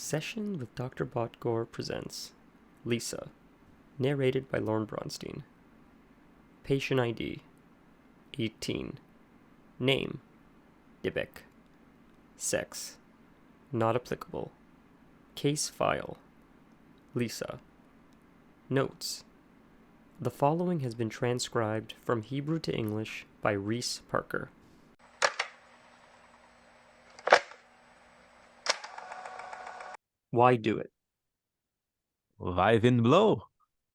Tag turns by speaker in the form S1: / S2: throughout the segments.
S1: Session with Dr. Botgore presents Lisa, narrated by Lorne Bronstein. Patient ID 18. Name Dibek. Sex not applicable. Case file Lisa. Notes. The following has been transcribed from Hebrew to English by Reese Parker. Why do it?
S2: Why wind blow?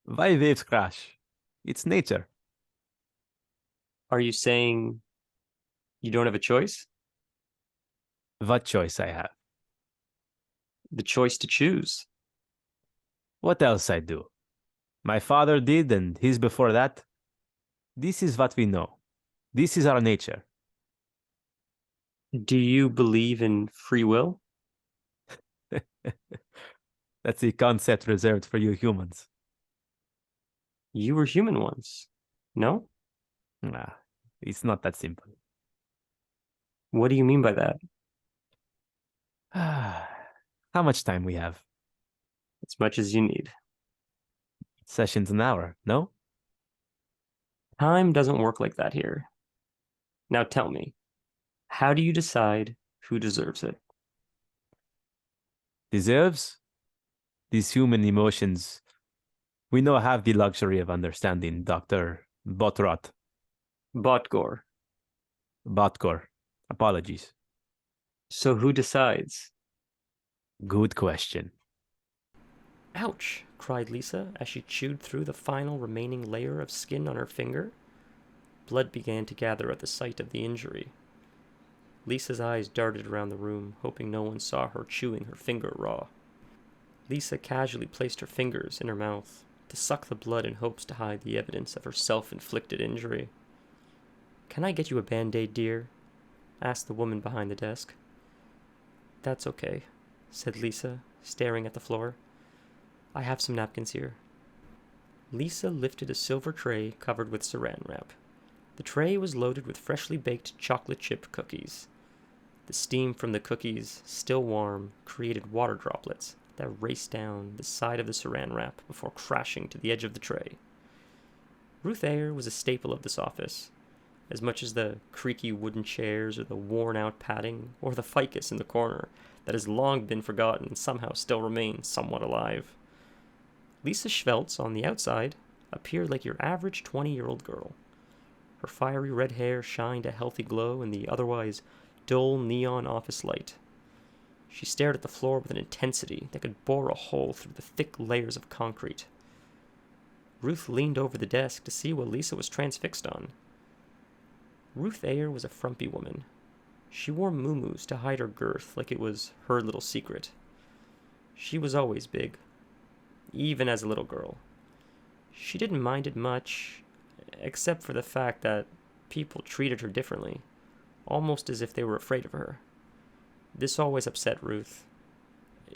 S2: Why waves crash? It's nature.
S1: Are you saying you don't have a choice?
S2: What choice I have?
S1: The choice to choose.
S2: What else I do? My father did, and his before that. This is what we know. This is our nature.
S1: Do you believe in free will?
S2: That's a concept reserved for you humans.
S1: You were human once, no?
S2: Nah, it's not that simple.
S1: What do you mean by that?
S2: How much time we have?
S1: As much as you need.
S2: Sessions an hour, no?
S1: Time doesn't work like that here. Now tell me, how do you decide who deserves it?
S2: Deserves? These human emotions we know have the luxury of understanding, Dr. Botrot.
S1: Botgore.
S2: Botgore. Apologies.
S1: So who decides?
S2: Good question.
S1: Ouch, cried Lisa as she chewed through the final remaining layer of skin on her finger. Blood began to gather at the site of the injury. Lisa's eyes darted around the room, hoping no one saw her chewing her finger raw. Lisa casually placed her fingers in her mouth to suck the blood in hopes to hide the evidence of her self-inflicted injury. "Can I get you a Band-Aid, dear?" asked the woman behind the desk. "That's okay," said Lisa, staring at the floor. "I have some napkins here." Lisa lifted a silver tray covered with saran wrap. The tray was loaded with freshly baked chocolate chip cookies. The steam from the cookies, still warm, created water droplets that raced down the side of the saran wrap before crashing to the edge of the tray. Ruth Ayer was a staple of this office, as much as the creaky wooden chairs or the worn-out padding or the ficus in the corner that has long been forgotten and somehow still remains somewhat alive. Lisa Schveltz, on the outside, appeared like your average 20-year-old girl. Her fiery red hair shined a healthy glow in the otherwise dull neon office light. She stared at the floor with an intensity that could bore a hole through the thick layers of concrete. Ruth leaned over the desk to see what Lisa was transfixed on. Ruth Ayer was a frumpy woman. She wore muumuus to hide her girth like it was her little secret. She was always big, even as a little girl. She didn't mind it much, except for the fact that people treated her differently, almost as if they were afraid of her. This always upset Ruth.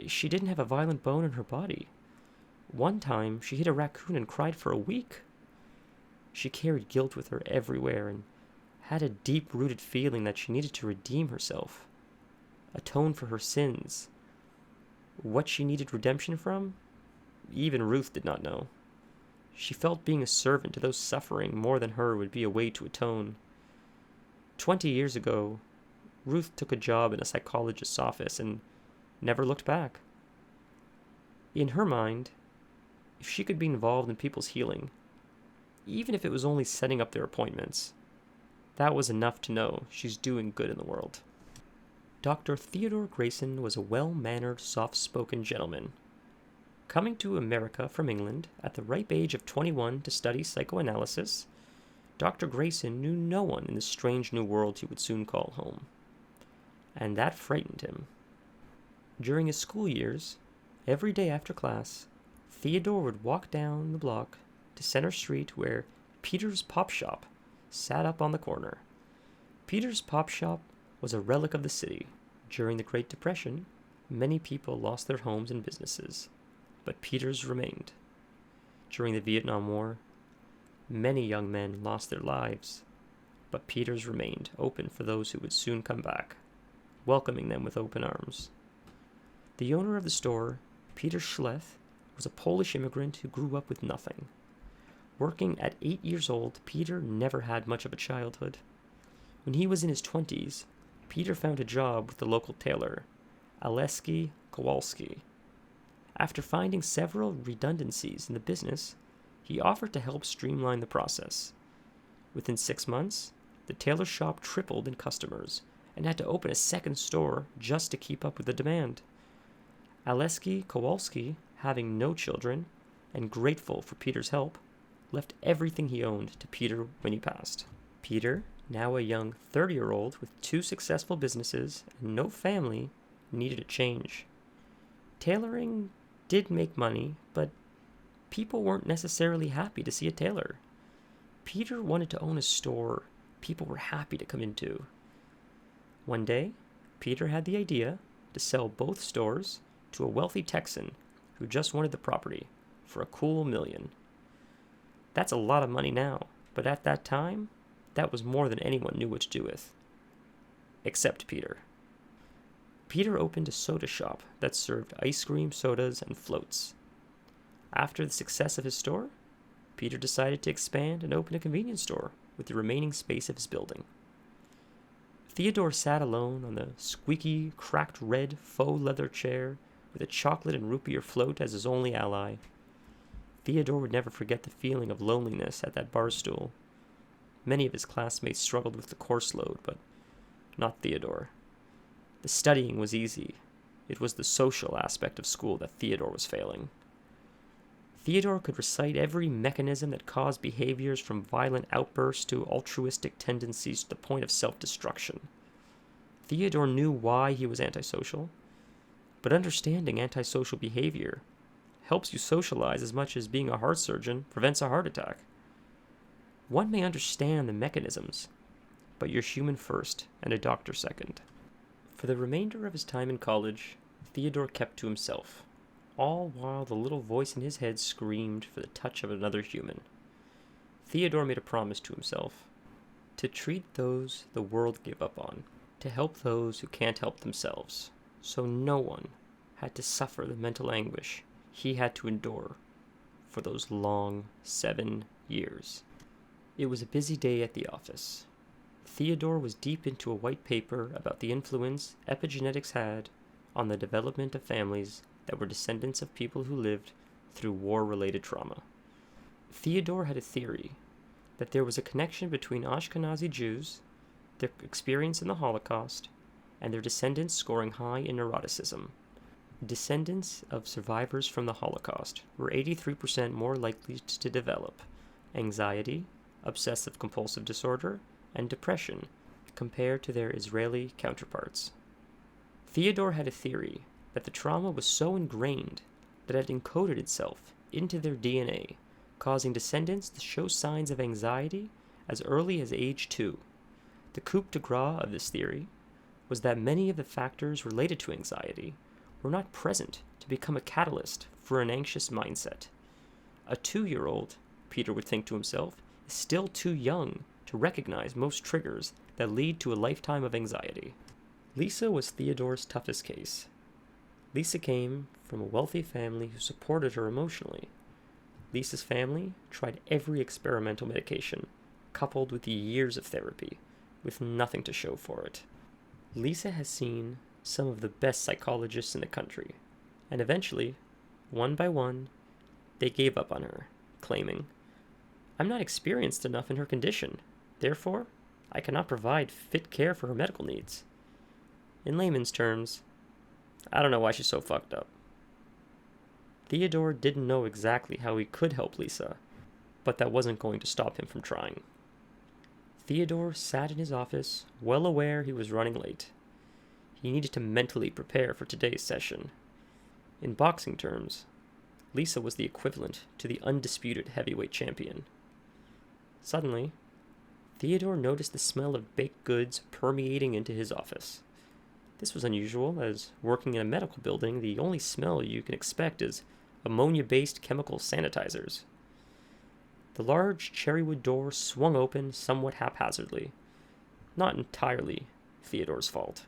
S1: She didn't have a violent bone in her body. One time, she hit a raccoon and cried for a week. She carried guilt with her everywhere and had a deep-rooted feeling that she needed to redeem herself, atone for her sins. What she needed redemption from? Even Ruth did not know. She felt being a servant to those suffering more than her would be a way to atone. 20 years ago, Ruth took a job in a psychologist's office and never looked back. In her mind, if she could be involved in people's healing, even if it was only setting up their appointments, that was enough to know she's doing good in the world. Dr. Theodore Grayson was a well-mannered, soft-spoken gentleman. Coming to America from England at the ripe age of 21 to study psychoanalysis, Dr. Grayson knew no one in the strange new world he would soon call home. And that frightened him. During his school years, every day after class, Theodore would walk down the block to Center Street where Peter's Pop Shop sat up on the corner. Peter's Pop Shop was a relic of the city. During the Great Depression, many people lost their homes and businesses, but Peter's remained. During the Vietnam War, many young men lost their lives, but Peter's remained open for those who would soon come back, welcoming them with open arms. The owner of the store, Peter Schleth, was a Polish immigrant who grew up with nothing. Working at 8 years old, Peter never had much of a childhood. When he was in his 20s, Peter found a job with the local tailor, Aleski Kowalski. After finding several redundancies in the business, he offered to help streamline the process. Within 6 months, the tailor shop tripled in customers and had to open a second store just to keep up with the demand. Aleski Kowalski, having no children and grateful for Peter's help, left everything he owned to Peter when he passed. Peter, now a young 30-year-old with 2 successful businesses and no family, needed a change. Tailoring did make money, but people weren't necessarily happy to see a tailor. Peter wanted to own a store people were happy to come into. One day, Peter had the idea to sell both stores to a wealthy Texan who just wanted the property for a cool $1 million. That's a lot of money now, but at that time, that was more than anyone knew what to do with. Except Peter. Peter opened a soda shop that served ice cream, sodas, and floats. After the success of his store, Peter decided to expand and open a convenience store with the remaining space of his building. Theodore sat alone on the squeaky, cracked red faux leather chair with a chocolate and root beer float as his only ally. Theodore would never forget the feeling of loneliness at that bar stool. Many of his classmates struggled with the course load, but not Theodore. The studying was easy. It was the social aspect of school that Theodore was failing. Theodore could recite every mechanism that caused behaviors from violent outbursts to altruistic tendencies to the point of self-destruction. Theodore knew why he was antisocial, but understanding antisocial behavior helps you socialize as much as being a heart surgeon prevents a heart attack. One may understand the mechanisms, but you're human first and a doctor second. For the remainder of his time in college, Theodore kept to himself, all while the little voice in his head screamed for the touch of another human. Theodore made a promise to himself to treat those the world gave up on, to help those who can't help themselves, so no one had to suffer the mental anguish he had to endure for those long 7 years. It was a busy day at the office. Theodore was deep into a white paper about the influence epigenetics had on the development of families that were descendants of people who lived through war-related trauma. Theodore had a theory that there was a connection between Ashkenazi Jews, their experience in the Holocaust, and their descendants scoring high in neuroticism. Descendants of survivors from the Holocaust were 83% more likely to develop anxiety, obsessive-compulsive disorder, and depression compared to their Israeli counterparts. Theodore had a theory that the trauma was so ingrained that it had encoded itself into their DNA, causing descendants to show signs of anxiety as early as age 2. The coup de grace of this theory was that many of the factors related to anxiety were not present to become a catalyst for an anxious mindset. A 2-year-old, Peter would think to himself, is still too young to recognize most triggers that lead to a lifetime of anxiety. Lisa was Theodore's toughest case. Lisa came from a wealthy family who supported her emotionally. Lisa's family tried every experimental medication, coupled with years of therapy, with nothing to show for it. Lisa has seen some of the best psychologists in the country, and eventually, one by one, they gave up on her, claiming, "I'm not experienced enough in her condition. Therefore, I cannot provide fit care for her medical needs." In layman's terms, I don't know why she's so fucked up. Theodore didn't know exactly how he could help Lisa, but that wasn't going to stop him from trying. Theodore sat in his office, well aware he was running late. He needed to mentally prepare for today's session. In boxing terms, Lisa was the equivalent to the undisputed heavyweight champion. Suddenly, Theodore noticed the smell of baked goods permeating into his office. This was unusual, as working in a medical building, the only smell you can expect is ammonia-based chemical sanitizers. The large cherrywood door swung open somewhat haphazardly. Not entirely Theodore's fault.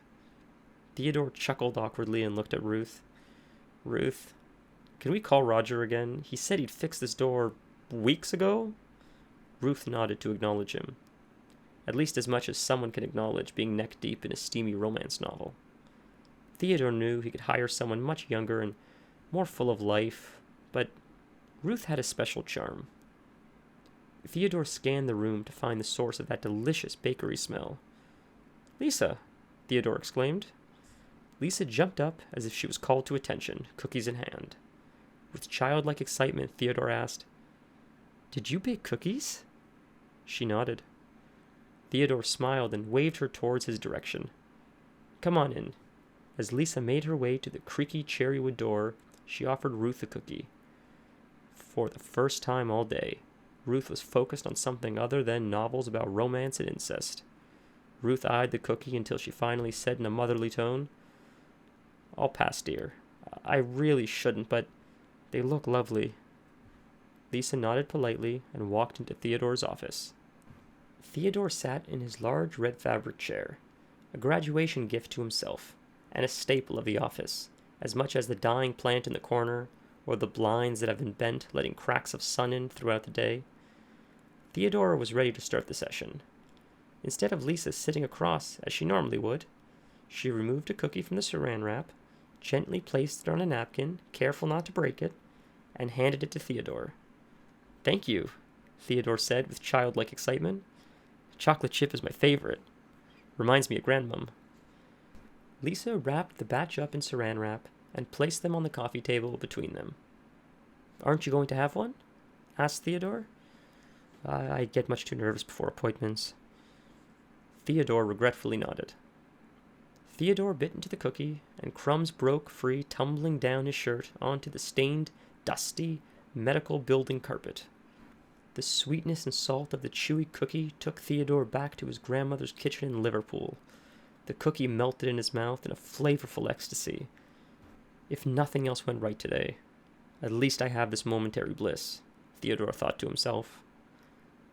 S1: Theodore chuckled awkwardly and looked at Ruth. Ruth, can we call Roger again? He said he'd fix this door weeks ago? Ruth nodded to acknowledge him, at least as much as someone can acknowledge being neck deep in a steamy romance novel. Theodore knew he could hire someone much younger and more full of life, but Ruth had a special charm. Theodore scanned the room to find the source of that delicious bakery smell. "Lisa!" Theodore exclaimed. Lisa jumped up as if she was called to attention, cookies in hand. With childlike excitement, Theodore asked, "Did you bake cookies?" She nodded. Theodore smiled and waved her towards his direction. "Come on in." As Lisa made her way to the creaky cherrywood door, she offered Ruth a cookie. For the first time all day, Ruth was focused on something other than novels about romance and incest. Ruth eyed the cookie until she finally said in a motherly tone, "I'll pass, dear. I really shouldn't, but they look lovely." Lisa nodded politely and walked into Theodore's office. Theodore sat in his large red fabric chair, a graduation gift to himself, and a staple of the office, as much as the dying plant in the corner, or the blinds that have been bent, letting cracks of sun in throughout the day. Theodore was ready to start the session. Instead of Lisa sitting across, as she normally would, she removed a cookie from the saran wrap, gently placed it on a napkin, careful not to break it, and handed it to Theodore. "Thank you," Theodore said with childlike excitement. "Chocolate chip is my favorite. Reminds me of Grandmum." Lisa wrapped the batch up in saran wrap and placed them on the coffee table between them. "Aren't you going to have one?" asked Theodore. "I get much too nervous before appointments." Theodore regretfully nodded. Theodore bit into the cookie, and crumbs broke free, tumbling down his shirt onto the stained, dusty, medical building carpet. The sweetness and salt of the chewy cookie took Theodore back to his grandmother's kitchen in Liverpool. The cookie melted in his mouth in a flavorful ecstasy. If nothing else went right today, at least I have this momentary bliss, Theodore thought to himself.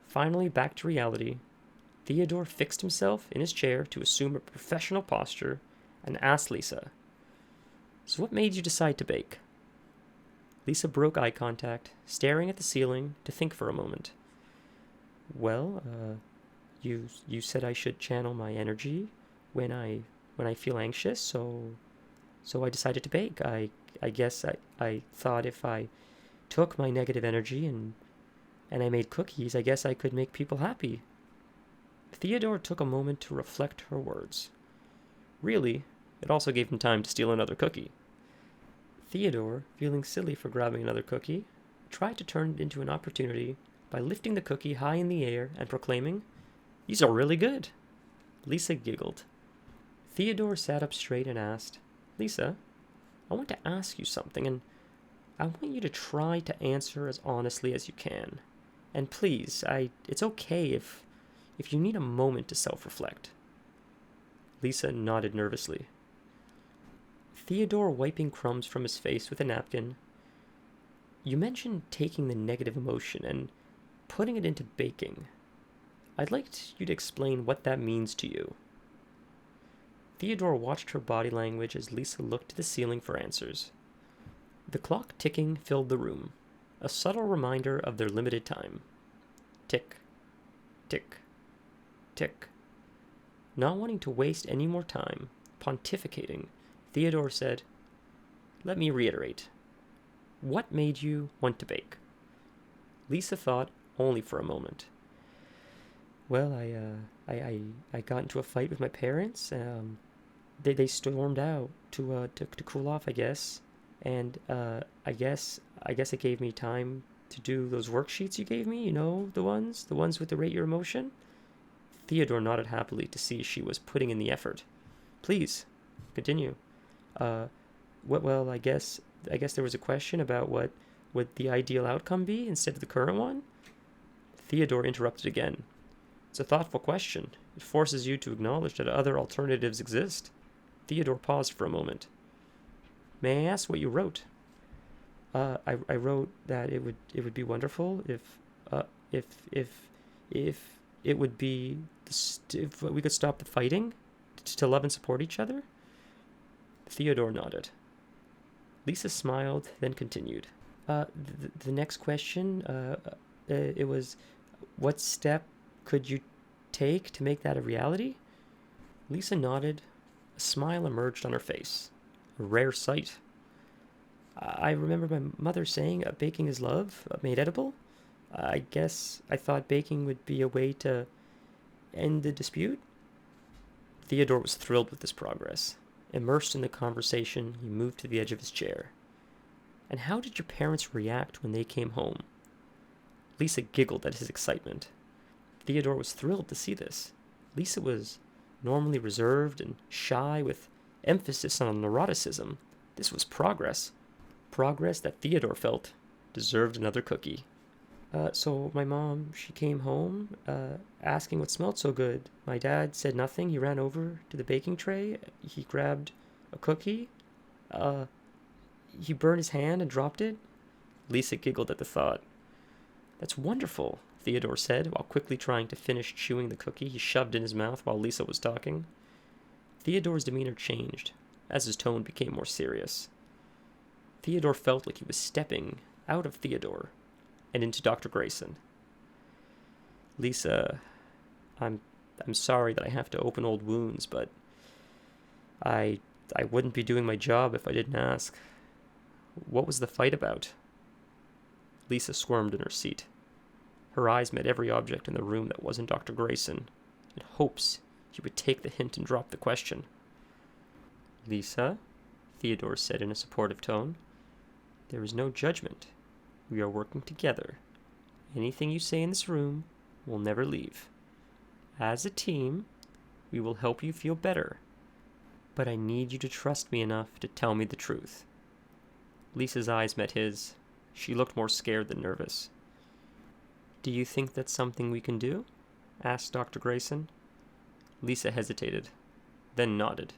S1: Finally, back to reality, Theodore fixed himself in his chair to assume a professional posture and asked Lisa, "So what made you decide to bake?" Lisa broke eye contact, staring at the ceiling to think for a moment. "Well, you said I should channel my energy when I feel anxious, so I decided to bake. I guess I thought if I took my negative energy and I made cookies, I guess I could make people happy." Theodore took a moment to reflect her words. Really, it also gave him time to steal another cookie. Theodore, feeling silly for grabbing another cookie, tried to turn it into an opportunity by lifting the cookie high in the air and proclaiming, "These are really good." Lisa giggled. Theodore sat up straight and asked, "Lisa, I want to ask you something, and I want you to try to answer as honestly as you can. And please, it's okay if you need a moment to self-reflect." Lisa nodded nervously. Theodore, wiping crumbs from his face with a napkin, "You mentioned taking the negative emotion and putting it into baking. I'd like you to explain what that means to you." Theodore watched her body language as Lisa looked to the ceiling for answers. The clock ticking filled the room, a subtle reminder of their limited time. Tick, tick, tick. Not wanting to waste any more time pontificating, Theodore said, "Let me reiterate. What made you want to bake?" Lisa thought only for a moment. "Well, I got into a fight with my parents. They stormed out to cool off, I guess. And I guess it gave me time to do those worksheets you gave me. You know, the ones with the rate your emotion." Theodore nodded happily to see she was putting in the effort. "Please, continue." Well, I guess there was a question about what would the ideal outcome be instead of the current one." Theodore interrupted again. "It's a thoughtful question. It forces you to acknowledge that other alternatives exist." Theodore paused for a moment. "May I ask what you wrote?" I wrote that it would be wonderful if it would be if we could stop the fighting, to love and support each other." Theodore nodded. Lisa smiled, then continued. The next question, it was, what step could you take to make that a reality? Lisa nodded. A smile emerged on her face. A rare sight. I remember my mother saying baking is love, made edible. I guess I thought baking would be a way to end the dispute. Theodore was thrilled with this progress. Immersed in the conversation, he moved to the edge of his chair. And how did your parents react when they came home? Lisa giggled at his excitement. Theodore was thrilled to see this. Lisa was normally reserved and shy, with emphasis on neuroticism. This was progress. Progress that Theodore felt deserved another cookie. So my mom, she came home, asking what smelled so good. My dad said nothing. He ran over to the baking tray. He grabbed a cookie. He burned his hand and dropped it. Lisa giggled at the thought. That's wonderful, Theodore said, while quickly trying to finish chewing the cookie he shoved in his mouth while Lisa was talking. Theodore's demeanor changed, as his tone became more serious. Theodore felt like he was stepping out of Theodore and into Dr. Grayson. Lisa, I'm sorry that I have to open old wounds, but I wouldn't be doing my job if I didn't ask. What was the fight about? Lisa squirmed in her seat. Her eyes met every object in the room that wasn't Dr. Grayson, in hopes he would take the hint and drop the question. Lisa, Theodore said in a supportive tone, there is no judgment. We are working together. Anything you say in this room will never leave. As a team, we will help you feel better. But I need you to trust me enough to tell me the truth. Lisa's eyes met his. She looked more scared than nervous. Do you think that's something we can do? Asked Dr. Grayson. Lisa hesitated, then nodded.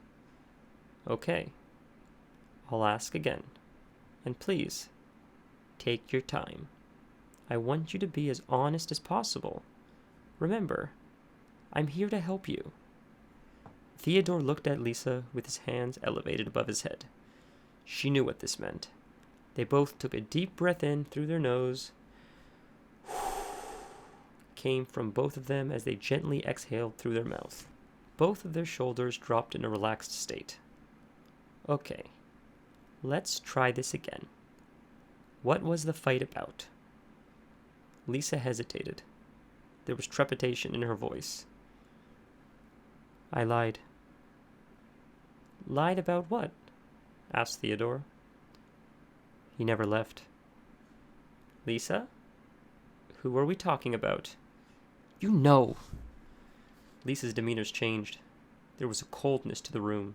S1: Okay. I'll ask again. And please, take your time. I want you to be as honest as possible. Remember, I'm here to help you. Theodore looked at Lisa with his hands elevated above his head. She knew what this meant. They both took a deep breath in through their nose. Came from both of them as they gently exhaled through their mouth. Both of their shoulders dropped in a relaxed state. Okay, let's try this again. What was the fight about? Lisa hesitated. There was trepidation in her voice. I lied. Lied about what? Asked Theodore. He never left. Lisa? Who are we talking about? You know. Lisa's demeanor changed. There was a coldness to the room,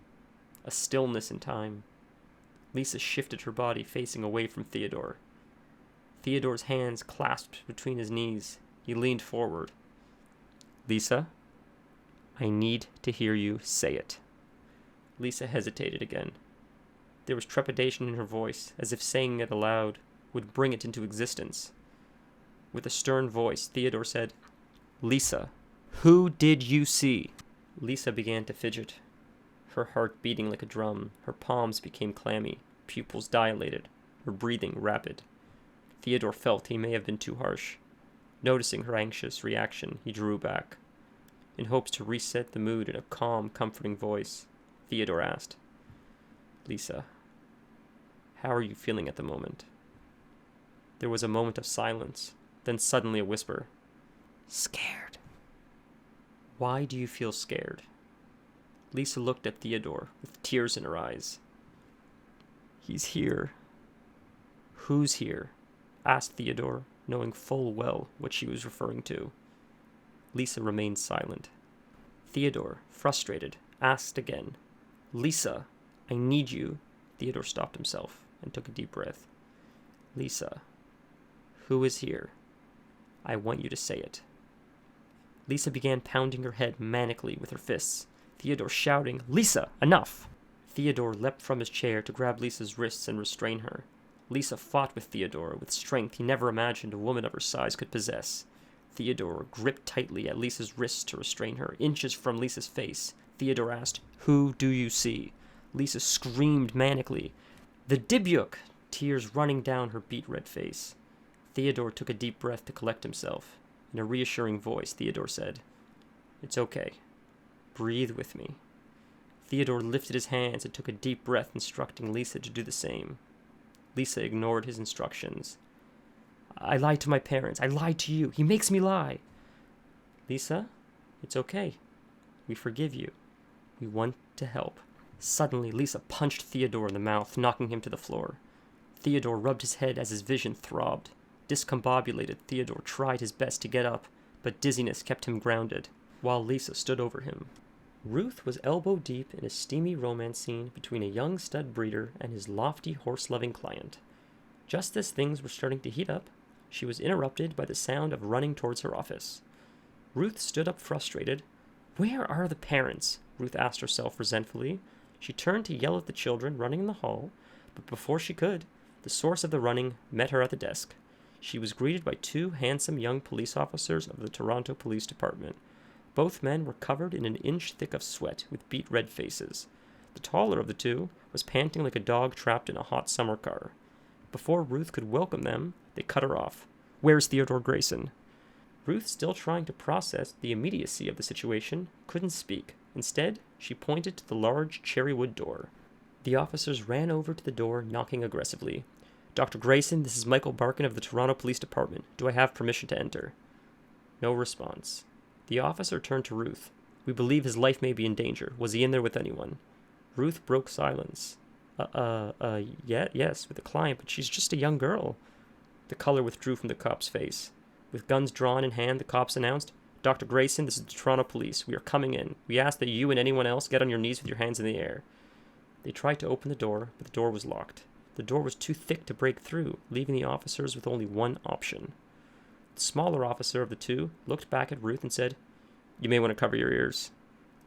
S1: a stillness in time. Lisa shifted her body, facing away from Theodore. Theodore's hands clasped between his knees. He leaned forward. Lisa, I need to hear you say it. Lisa hesitated again. There was trepidation in her voice, as if saying it aloud would bring it into existence. With a stern voice, Theodore said, Lisa, who did you see? Lisa began to fidget, her heart beating like a drum. Her palms became clammy, pupils dilated, her breathing rapid. Theodore felt he may have been too harsh. Noticing her anxious reaction, he drew back. In hopes to reset the mood in a calm, comforting voice, Theodore asked, Lisa, how are you feeling at the moment? There was a moment of silence, then suddenly a whisper. Scared. Why do you feel scared? Lisa looked at Theodore with tears in her eyes. He's here. Who's here? Asked Theodore, knowing full well what she was referring to. Lisa remained silent. Theodore, frustrated, asked again. Lisa, I need you. Theodore stopped himself and took a deep breath. Lisa, who is here? I want you to say it. Lisa began pounding her head manically with her fists. Theodore shouting, Lisa, enough! Theodore leapt from his chair to grab Lisa's wrists and restrain her. Lisa fought with Theodore with strength he never imagined a woman of her size could possess. Theodore gripped tightly at Lisa's wrists to restrain her, inches from Lisa's face. Theodore asked, Who do you see? Lisa screamed manically, The Dybbuk! Tears running down her beet-red face. Theodore took a deep breath to collect himself. In a reassuring voice, Theodore said, "It's okay. Breathe with me." Theodore lifted his hands and took a deep breath, instructing Lisa to do the same. Lisa ignored his instructions. "I lied to my parents. I lied to you. He makes me lie." "Lisa, it's okay. We forgive you. We want to help." Suddenly, Lisa punched Theodore in the mouth, knocking him to the floor. Theodore rubbed his head as his vision throbbed. Discombobulated, Theodore tried his best to get up, but dizziness kept him grounded, while Lisa stood over him. Ruth was elbow-deep in a steamy romance scene between a young stud breeder and his lofty, horse-loving client. Just as things were starting to heat up, she was interrupted by the sound of running towards her office. Ruth stood up frustrated. "Where are the parents?" Ruth asked herself resentfully. She turned to yell at the children running in the hall, but before she could, the source of the running met her at the desk. She was greeted by two handsome young police officers of the Toronto Police Department. Both men were covered in an inch thick of sweat, with beet-red faces. The taller of the two was panting like a dog trapped in a hot summer car. Before Ruth could welcome them, they cut her off. "Where's Theodore Grayson?" Ruth, still trying to process the immediacy of the situation, couldn't speak. Instead, she pointed to the large cherrywood door. The officers ran over to the door, knocking aggressively. "Dr. Grayson, this is Michael Barkin of the Toronto Police Department. Do I have permission to enter?" No response. The officer turned to Ruth. "We believe his life may be in danger. Was he in there with anyone?" Ruth broke silence. Yes, with a client, but she's just a young girl." The color withdrew from the cop's face. With guns drawn in hand, the cops announced, "Dr. Grayson, this is the Toronto Police. We are coming in. We ask that you and anyone else get on your knees with your hands in the air." They tried to open the door, but the door was locked. The door was too thick to break through, leaving the officers with only one option. The smaller officer of the two looked back at Ruth and said, "You may want to cover your ears."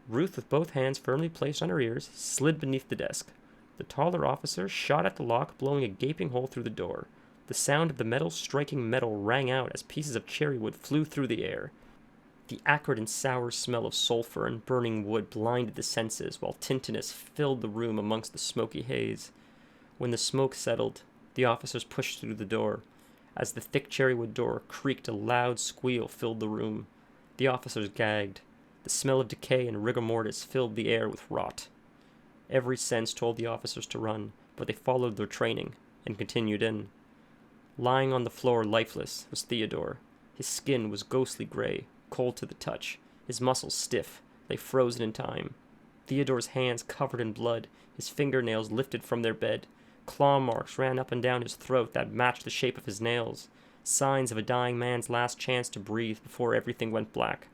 S1: Ruth, with both hands firmly placed on her ears, slid beneath the desk. The taller officer shot at the lock, blowing a gaping hole through the door. The sound of the metal striking metal rang out as pieces of cherrywood flew through the air. The acrid and sour smell of sulfur and burning wood blinded the senses, while tinnitus filled the room amongst the smoky haze. When the smoke settled, the officers pushed through the door. As the thick cherrywood door creaked, a loud squeal filled the room. The officers gagged. The smell of decay and rigor mortis filled the air with rot. Every sense told the officers to run, but they followed their training and continued in. Lying on the floor, lifeless, was Theodore. His skin was ghostly gray, cold to the touch. His muscles stiff, lay frozen in time. Theodore's hands covered in blood, his fingernails lifted from their bed. Claw marks ran up and down his throat that matched the shape of his nails, signs of a dying man's last chance to breathe before everything went black.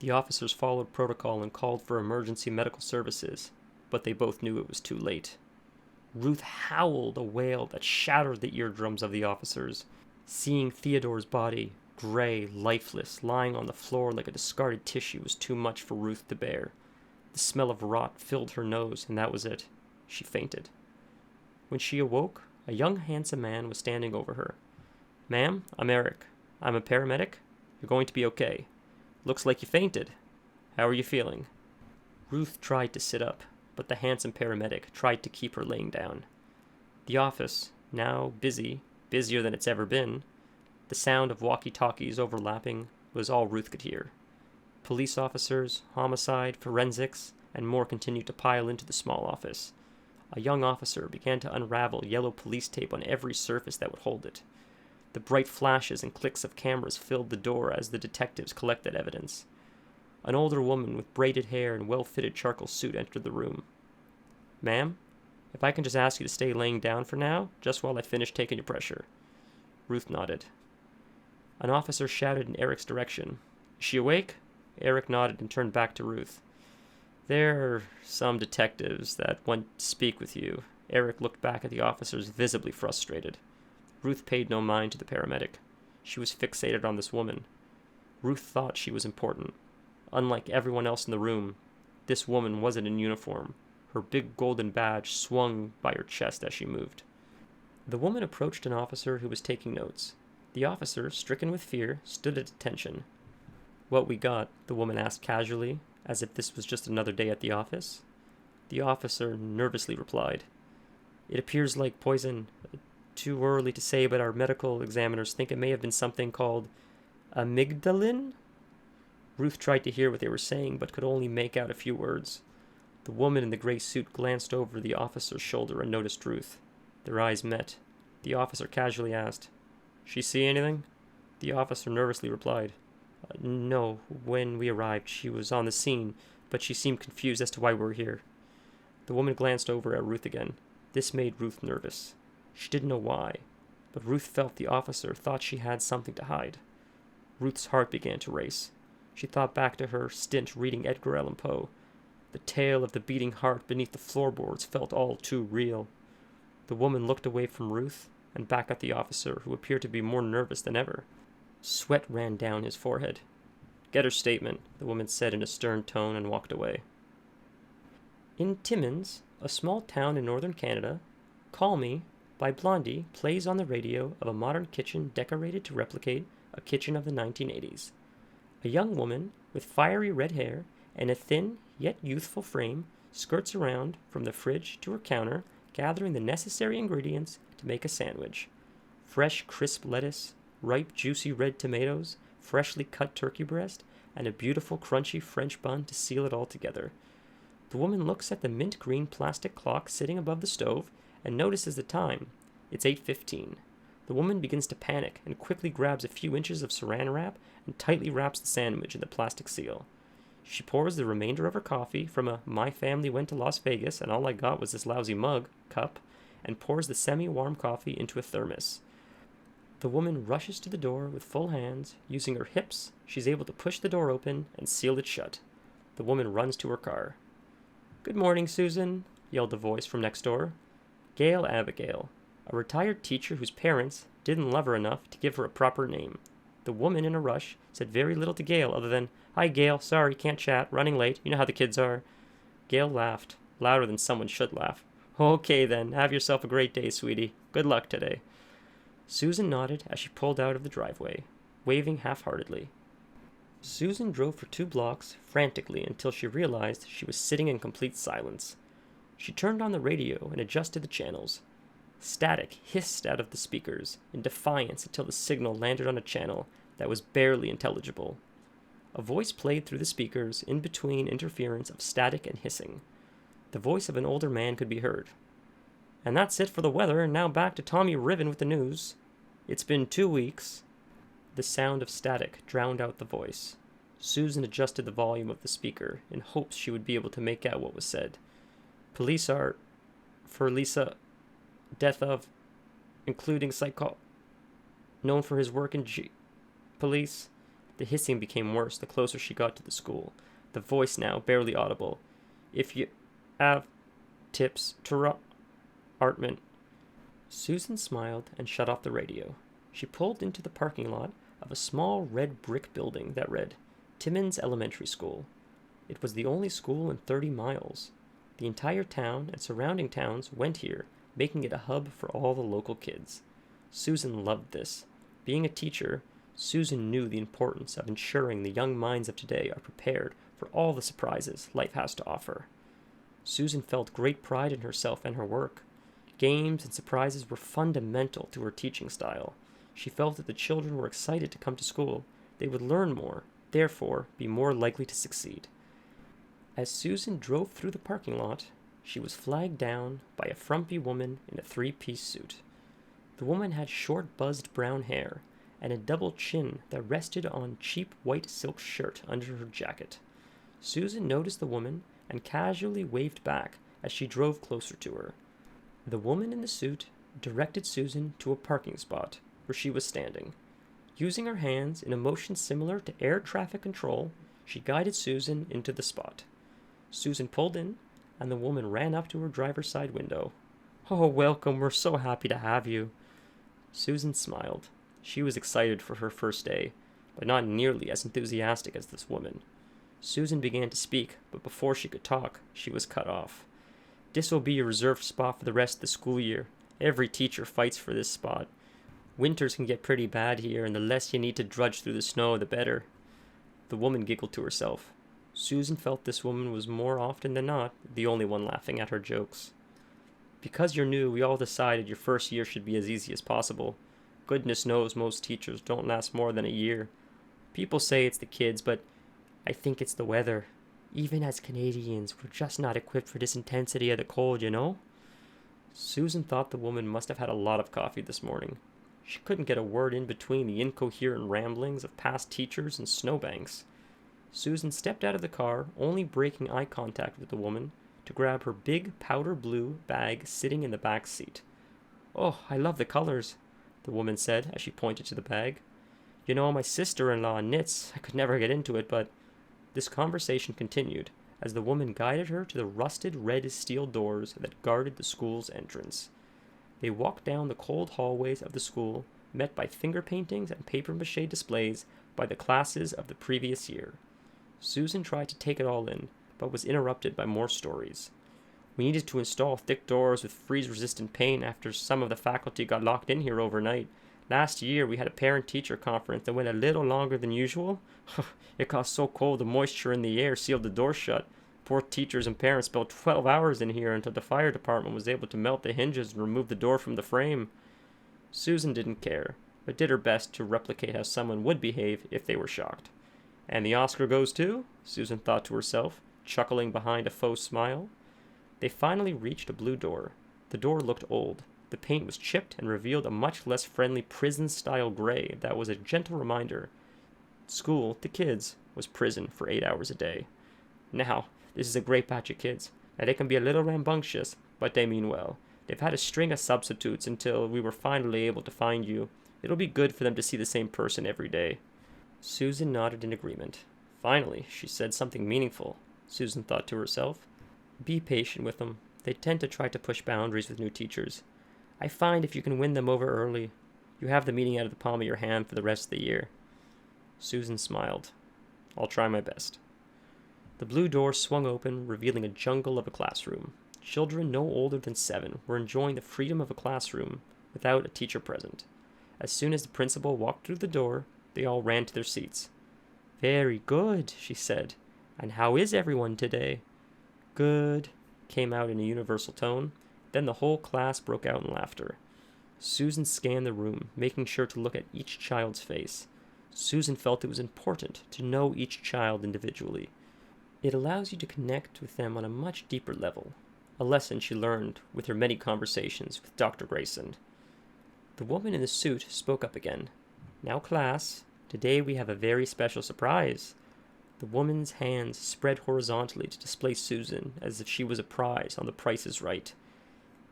S1: The officers followed protocol and called for emergency medical services, but they both knew it was too late. Ruth howled a wail that shattered the eardrums of the officers. Seeing Theodore's body, gray, lifeless, lying on the floor like a discarded tissue was too much for Ruth to bear. The smell of rot filled her nose, and that was it. She fainted. When she awoke, a young, handsome man was standing over her. "Ma'am, I'm Eric. I'm a paramedic. You're going to be okay. Looks like you fainted. How are you feeling?" Ruth tried to sit up, but the handsome paramedic tried to keep her laying down. The office, now busy, busier than it's ever been, the sound of walkie-talkies overlapping was all Ruth could hear. Police officers, homicide, forensics, and more continued to pile into the small office. A young officer began to unravel yellow police tape on every surface that would hold it. The bright flashes and clicks of cameras filled the door as the detectives collected evidence. An older woman with braided hair and well-fitted charcoal suit entered the room. "Ma'am, if I can just ask you to stay laying down for now, just while I finish taking your pressure." Ruth nodded. An officer shouted in Eric's direction. "Is she awake?" Eric nodded and turned back to Ruth. "There are some detectives that want to speak with you." Eric looked back at the officers, visibly frustrated. Ruth paid no mind to the paramedic. She was fixated on this woman. Ruth thought she was important. Unlike everyone else in the room, this woman wasn't in uniform. Her big golden badge swung by her chest as she moved. The woman approached an officer who was taking notes. The officer, stricken with fear, stood at attention. "What we got?" the woman asked casually, as if this was just another day at the office. The officer nervously replied, It appears like poison. Too early to say, but our medical examiners think it may have been something called amygdalin. Ruth tried to hear what they were saying, but could only make out a few words. The woman in the gray suit glanced over the officer's shoulder and noticed Ruth. Their eyes met. The officer casually asked, "She see anything?" The officer nervously replied, "No. When we arrived, she was on the scene, but she seemed confused as to why we were here." The woman glanced over at Ruth again. This made Ruth nervous. She didn't know why, but Ruth felt the officer thought she had something to hide. Ruth's heart began to race. She thought back to her stint reading Edgar Allan Poe. The tale of the beating heart beneath the floorboards felt all too real. The woman looked away from Ruth and back at the officer, who appeared to be more nervous than ever. Sweat ran down his forehead. "Get her statement," the woman said in a stern tone, and walked away. In Timmins, a small town in northern Canada, "Call Me" by Blondie plays on the radio of a modern kitchen decorated to replicate a kitchen of the 1980s. A young woman with fiery red hair and a thin yet youthful frame skirts around from the fridge to her counter, gathering the necessary ingredients to make a sandwich. Fresh, crisp lettuce, ripe, juicy red tomatoes, freshly cut turkey breast, and a beautiful, crunchy French bun to seal it all together. The woman looks at the mint green plastic clock sitting above the stove and notices the time. It's 8:15. The woman begins to panic and quickly grabs a few inches of saran wrap and tightly wraps the sandwich in the plastic seal. She pours the remainder of her coffee from a "My family went to Las Vegas and all I got was this lousy mug" cup and pours the semi-warm coffee into a thermos. The woman rushes to the door with full hands. Using her hips, she's able to push the door open and seal it shut. The woman runs to her car. "Good morning, Susan," yelled a voice from next door. Gail Abigail, a retired teacher whose parents didn't love her enough to give her a proper name. The woman, in a rush, said very little to Gail other than, "Hi, Gail. Sorry, can't chat. Running late. You know how the kids are." Gail laughed, louder than someone should laugh. "Okay, then. Have yourself a great day, sweetie. Good luck today." Susan nodded as she pulled out of the driveway, waving half-heartedly. Susan drove for 2 blocks frantically until she realized she was sitting in complete silence. She turned on the radio and adjusted the channels. Static hissed out of the speakers in defiance until the signal landed on a channel that was barely intelligible. A voice played through the speakers in between interference of static and hissing. The voice of an older man could be heard. "And that's it for the weather, and now back to Tommy Riven with the news. It's been 2 weeks. The sound of static drowned out the voice. Susan adjusted the volume of the speaker in hopes she would be able to make out what was said. "Police are, for Lisa, death of, including known for his work in police." The hissing became worse the closer she got to the school, the voice now barely audible. "If you have tips to Artman." Susan smiled and shut off the radio. She pulled into the parking lot of a small red brick building that read, Timmins Elementary School. It was the only school in 30 miles. The entire town and surrounding towns went here, making it a hub for all the local kids. Susan loved this. Being a teacher, Susan knew the importance of ensuring the young minds of today are prepared for all the surprises life has to offer. Susan felt great pride in herself and her work. Games and surprises were fundamental to her teaching style. She felt that the children were excited to come to school. They would learn more, therefore be more likely to succeed. As Susan drove through the parking lot, she was flagged down by a frumpy woman in a 3-piece suit. The woman had short, buzzed brown hair and a double chin that rested on cheap white silk shirt under her jacket. Susan noticed the woman and casually waved back as she drove closer to her. The woman in the suit directed Susan to a parking spot where she was standing. Using her hands in a motion similar to air traffic control, she guided Susan into the spot. Susan pulled in, and the woman ran up to her driver's side window. "Oh, welcome, we're so happy to have you." Susan smiled. She was excited for her first day, but not nearly as enthusiastic as this woman. Susan began to speak, but before she could talk, she was cut off. "This will be your reserved spot for the rest of the school year. Every teacher fights for this spot. Winters can get pretty bad here, and the less you need to drudge through the snow, the better." The woman giggled to herself. Susan felt this woman was more often than not the only one laughing at her jokes. Because you're new, we all decided your first year should be as easy as possible. Goodness knows most teachers don't last more than a year. People say it's the kids, but I think it's the weather. Even as Canadians, we're just not equipped for this intensity of the cold, you know? Susan thought the woman must have had a lot of coffee this morning. She couldn't get a word in between the incoherent ramblings of past teachers and snowbanks. Susan stepped out of the car, only breaking eye contact with the woman, to grab her big powder blue bag sitting in the back seat. "Oh, I love the colors," the woman said as she pointed to the bag. "You know, my sister-in-law knits. I could never get into it, but—" This conversation continued as the woman guided her to the rusted red steel doors that guarded the school's entrance. They walked down the cold hallways of the school, met by finger paintings and papier-mâché displays by the classes of the previous year. Susan tried to take it all in, but was interrupted by more stories. "We needed to install thick doors with freeze-resistant paint after some of the faculty got locked in here overnight. Last year, we had a parent-teacher conference that went a little longer than usual. It got so cold the moisture in the air sealed the door shut. Poor teachers and parents spent 12 hours in here until the fire department was able to melt the hinges and remove the door from the frame." Susan didn't care, but did her best to replicate how someone would behave if they were shocked. "And the Oscar goes to?" Susan thought to herself, chuckling behind a faux smile. They finally reached a blue door. The door looked old. The paint was chipped and revealed a much less friendly prison-style gray that was a gentle reminder. School, to kids, was prison for 8 hours a day. "Now, this is a great batch of kids. Now, they can be a little rambunctious, but they mean well. They've had a string of substitutes until we were finally able to find you. It'll be good for them to see the same person every day." Susan nodded in agreement. Finally, she said something meaningful. Susan thought to herself, "Be patient with them. They tend to try to push boundaries with new teachers. I find if you can win them over early, you have the meeting out of the palm of your hand for the rest of the year." Susan smiled. "I'll try my best." The blue door swung open, revealing a jungle of a classroom. Children no older than 7 were enjoying the freedom of a classroom without a teacher present. As soon as the principal walked through the door, they all ran to their seats. "Very good," she said. "And how is everyone today?" "Good," came out in a universal tone. Then the whole class broke out in laughter. Susan scanned the room, making sure to look at each child's face. Susan felt it was important to know each child individually. It allows you to connect with them on a much deeper level, a lesson she learned with her many conversations with Dr. Grayson. The woman in the suit spoke up again. "Now, class, today we have a very special surprise." The woman's hands spread horizontally to display Susan as if she was a prize on The Price is Right.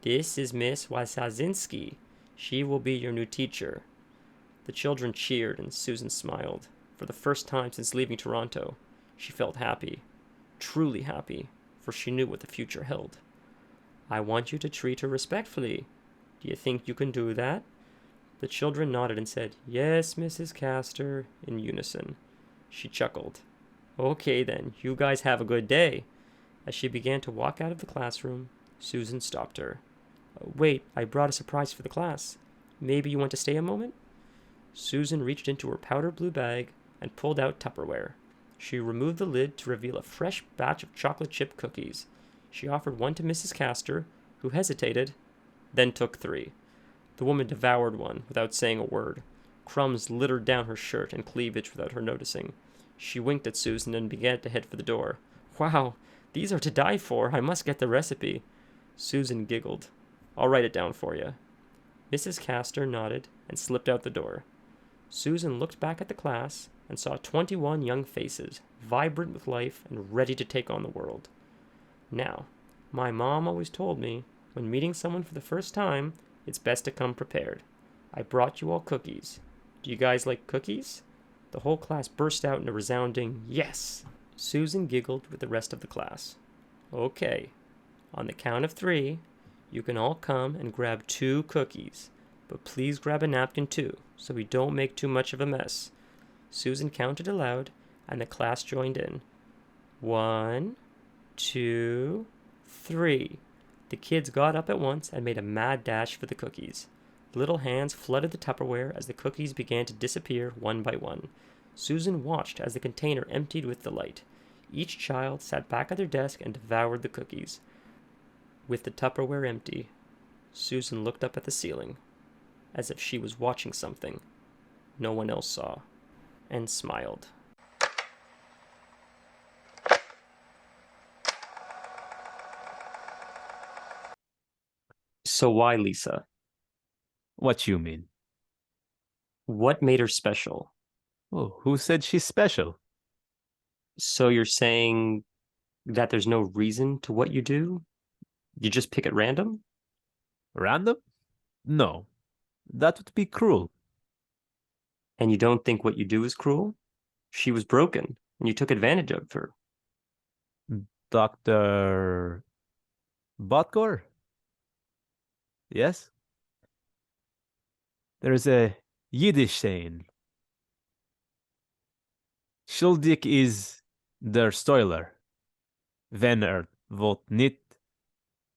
S1: "This is Miss Wasazinski. She will be your new teacher." The children cheered and Susan smiled. For the first time since leaving Toronto, she felt happy, truly happy, for she knew what the future held. "I want you to treat her respectfully. Do you think you can do that?" The children nodded and said, "Yes, Mrs. Castor," in unison. She chuckled. "Okay then, you guys have a good day." As she began to walk out of the classroom, Susan stopped her. "Wait, I brought a surprise for the class. Maybe you want to stay a moment?" Susan reached into her powder blue bag and pulled out Tupperware. She removed the lid to reveal a fresh batch of chocolate chip cookies. She offered one to Mrs. Castor, who hesitated, then took 3. The woman devoured one without saying a word. Crumbs littered down her shirt and cleavage without her noticing. She winked at Susan and began to head for the door. "Wow, these are to die for. I must get the recipe." Susan giggled. "I'll write it down for you." Mrs. Castor nodded and slipped out the door. Susan looked back at the class and saw 21 young faces, vibrant with life and ready to take on the world. Now, my mom always told me, when meeting someone for the first time, it's best to come prepared. I brought you all cookies. Do you guys like cookies? The whole class burst out in a resounding yes. Susan giggled with the rest of the class. "Okay, on the count of 3, you can all come and grab 2 cookies, but please grab a napkin too, so we don't make too much of a mess." Susan counted aloud, and the class joined in. 1, 2, 3. The kids got up at once and made a mad dash for the cookies. Little hands flooded the Tupperware as the cookies began to disappear one by one. Susan watched as the container emptied with delight. Each child sat back at their desk and devoured the cookies. With the Tupperware empty, Susan looked up at the ceiling, as if she was watching something no one else saw, and smiled. So why Lisa?
S2: What you mean?
S1: What made her special?
S2: Oh, who said she's special?
S1: So you're saying that there's no reason to what you do? You just pick at random?
S2: Random? No, that would be cruel.
S1: And you don't think what you do is cruel? She was broken, and you took advantage of her.
S2: Dr. Botgore? Yes? There's a Yiddish saying. Schuldig is der Steuler, wenn wird nicht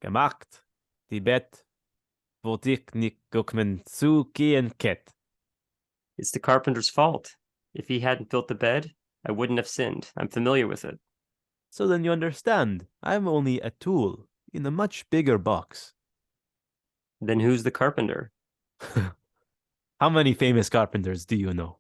S2: gemacht, die Bett wird ich nicht gucken zu gehen ket.
S1: It's the carpenter's fault. If he hadn't built the bed, I wouldn't have sinned. I'm familiar with it.
S2: So then you understand, I'm only a tool in a much bigger box.
S1: Then who's the carpenter?
S2: How many famous carpenters do you know?